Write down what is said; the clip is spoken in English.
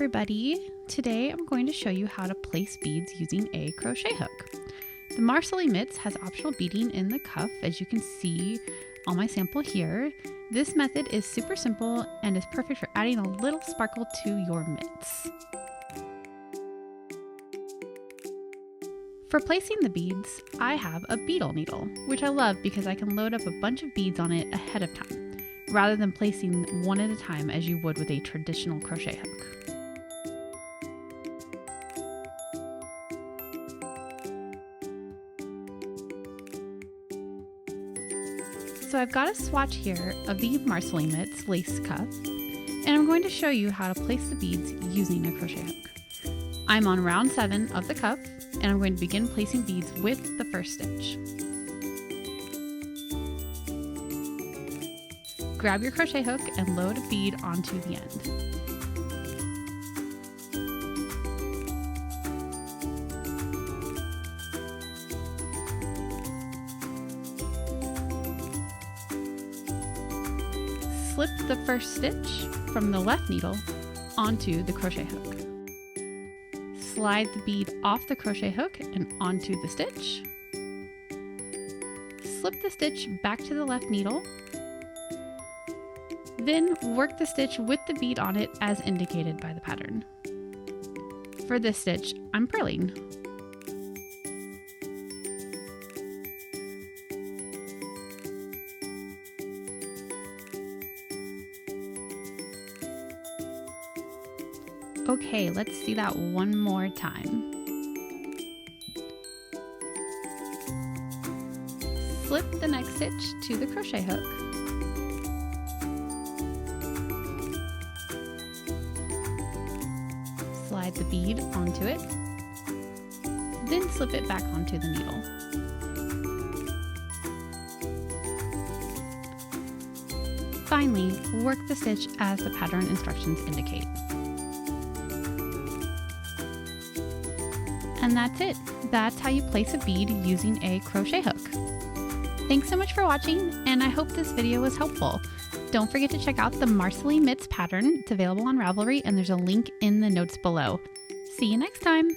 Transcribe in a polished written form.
everybody! Today I'm going to show you how to place beads using a crochet hook. The Marcelie Mitts has optional beading in the cuff, as you can see on my sample here. This method is super simple and is perfect for adding a little sparkle to your mitts. For placing the beads, I have a beetle needle, which I love because I can load up a bunch of beads on it ahead of time, rather than placing one at a time as you would with a traditional crochet hook. So I've got a swatch here of the Marcelie Mitts lace cuff, and I'm going to show you how to place the beads using a crochet hook. I'm on round 7 of the cuff, and I'm going to begin placing beads with the first stitch. Grab your crochet hook and load a bead onto the end. Slip the first stitch from the left needle onto the crochet hook. Slide the bead off the crochet hook and onto the stitch. Slip the stitch back to the left needle. Then work the stitch with the bead on it as indicated by the pattern. For this stitch, I'm purling. Okay, let's see that one more time. Slip the next stitch to the crochet hook. Slide the bead onto it, then slip it back onto the needle. Finally, work the stitch as the pattern instructions indicate. And that's it. That's how you place a bead using a crochet hook. Thanks so much for watching, and I hope this video was helpful. Don't forget to check out the Marcelie Mitts pattern. It's available on Ravelry, and there's a link in the notes below. See you next time.